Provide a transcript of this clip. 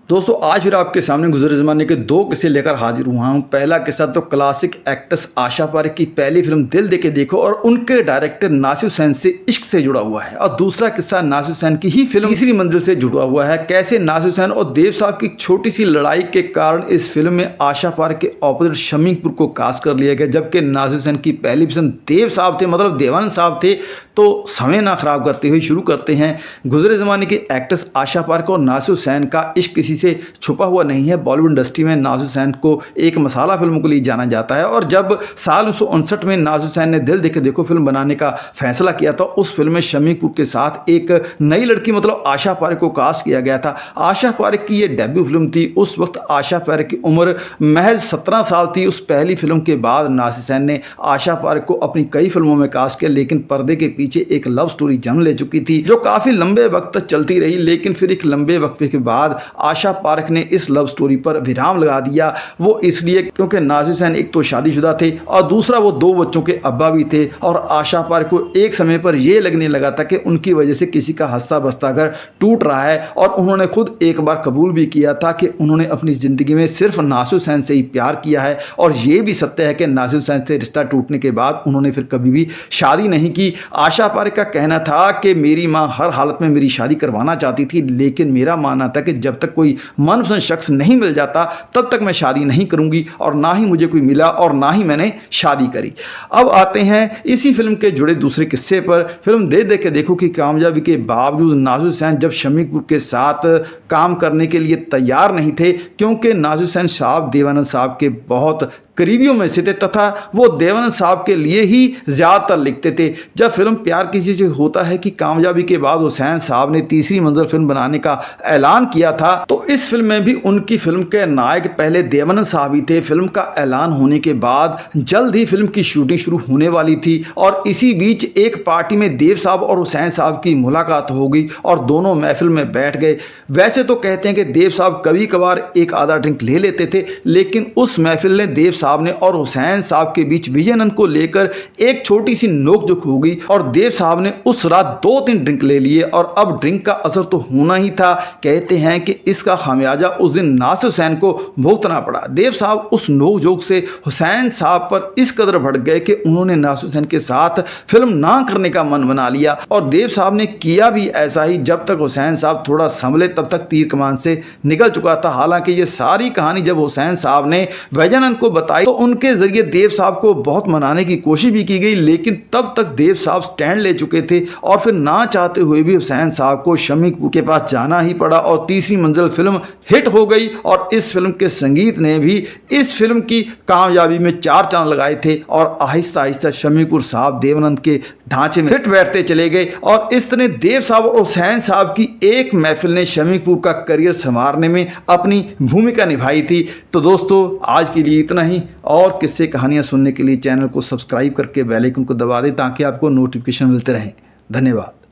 दोस्तों आज फिर आपके सामने गुजरे ज़माने के दो किस्से लेकर हाजिर हुआ हूँ। पहला किस्सा तो क्लासिक एक्ट्रेस आशा पारेख की पहली फिल्म दिल दे के देखो और उनके डायरेक्टर नासिर हुसैन से इश्क से जुड़ा हुआ है, और दूसरा किस्सा नासिर हुसैन की ही फिल्म तीसरी मंजिल से जुड़ा हुआ है। कैसे नासिर हुसैन और देव साहब की छोटी सी लड़ाई के कारण इस फिल्म में आशा पारेख के ऑपोजिट शम्मी कपूर को कास्ट कर लिया गया, जबकि नासिर हुसैन की पहली फिल्म देव साहब थे, मतलब देवानंद साहब थे। तो समय ना खराब करते हुए शुरू करते हैं। गुजरे ज़माने की एक्ट्रेस आशा पारेख और नासिर हुसैन का इश्क किसी से छुपा हुआ नहीं है। बॉलीवुड इंडस्ट्री में नासिर हुसैन को एक मसाला फिल्मों के लिए जाना जाता है, और जब साल 1959 में नासिर हुसैन ने दिल देके देखो फिल्म बनाने का फैसला किया था, उस फिल्म में शम्मी कपूर के साथ एक नई लड़की मतलब आशा पारेख को कास्ट किया गया था। आशा पारेख की ये डेब्यू फिल्म थी। उस वक्त आशा पारेख की उम्र महज 17 साल थी। उस पहली फिल्म के बाद नासिर हुसैन ने आशा पारेख को अपनी कई फिल्मों में कास्ट किया, लेकिन पर्दे के पीछे एक लव स्टोरी जन्म ले चुकी थी जो काफी लंबे वक्त तक चलती रही। लेकिन फिर एक लंबे वक्फे के बाद आशा पारेख ने इस लव स्टोरी पर विराम लगा दिया। वो इसलिए क्योंकि नासिर हुसैन एक तो शादीशुदा थे और दूसरा वो 2 बच्चों के अब्बा भी थे, और आशा पारेख को एक समय पर यह लगने लगा था कि उनकी वजह से किसी का हंसता बसता घर टूट रहा है। और उन्होंने खुद एक बार कबूल भी किया था कि उन्होंने अपनी जिंदगी में सिर्फ नासिर हुसैन से ही प्यार किया है, और यह भी सत्य है कि नासिर हुसैन से रिश्ता टूटने के बाद उन्होंने फिर कभी भी शादी नहीं की। आशा पारेख का कहना था कि मेरी मां हर हालत में मेरी शादी करवाना चाहती थी, लेकिन मेरा मानना था कि जब तक कोई मनपसंद शख्स नहीं मिल जाता तब तक मैं शादी नहीं करूंगी, और ना ही मुझे कोई मिला और ना ही मैंने शादी करी। अब आते हैं इसी फिल्म के जुड़े दूसरे किस्से पर। फिल्म दे दे के देखो की कामयाबी के बावजूद नासिर हुसैन जब शम्मी कपूर के साथ काम करने के लिए तैयार नहीं थे, क्योंकि नासिर हुसैन साहब देवानंद साहब के बहुत करीबियों में से थे तथा वो देवानंद साहब के लिए ही ज़्यादातर लिखते थे। जब फिल्म प्यार किसी से होता है कि कामयाबी के बाद हुसैन साहब ने तीसरी मंजिल फिल्म बनाने का ऐलान किया था, तो इस फिल्म में भी उनकी फिल्म के नायक पहले देवानंद साहब ही थे। फिल्म का ऐलान होने के बाद जल्द ही फिल्म की शूटिंग शुरू होने वाली थी, और इसी बीच एक पार्टी में देव साहब और हुसैन साहब की मुलाकात हो गई और दोनों महफिल में बैठ गए। वैसे तो कहते हैं कि देव साहब कभी कभार एक आधा ड्रिंक ले लेते थे, लेकिन उस महफिल ने देव साहब ने और हुसैन साहब के बीच विजयानंद को लेकर एक छोटी सी नोकझोंक हो गई, और देव साहब ने उस रात 2-3 ड्रिंक ले लिए, और अब ड्रिंक का असर तो होना ही था। कहते हैं कि इसका खामियाजा उस दिन नासिर हुसैन को भुगतना पड़ा। देव साहब उस नोकझोंक से हुसैन साहब पर इस कदर भड़क गए कि उन्होंने नासिर हुसैन के साथ फिल्म ना करने का मन बना लिया, और देव साहब ने किया भी ऐसा ही। जब तक हुसैन साहब थोड़ा संभले तब तक तीर कमान से निकल चुका था। हालांकि ये सारी कहानी जब हुसैन साहब ने विजयानंद को बताई तो उनके जरिए देव साहब को बहुत मनाने की कोशिश भी की गई, लेकिन तब तक देव साहब स्टैंड ले चुके थे, और फिर ना चाहते हुए भी हुसैन साहब को शम्मी कपूर के पास जाना ही पड़ा, और तीसरी मंजिल फिल्म हिट हो गई। और इस फिल्म के संगीत ने भी इस फिल्म की कामयाबी में 4 चांद लगाए थे, और आहिस्ता आहिस्ता शम्मी कपूर साहब देवानंद के ढांचे में फिट बैठते चले गए। और इस तरह देव साहब और हुसैन साहब की एक महफिल ने शम्मी कपूर का करियर संवारने में अपनी भूमिका निभाई थी। तो दोस्तों आज के लिए इतना ही, और किस्से कहानियां सुनने के लिए चैनल को सब्सक्राइब करके बेल आइकन को दबा दें ताकि आपको नोटिफिकेशन मिलते रहें। धन्यवाद।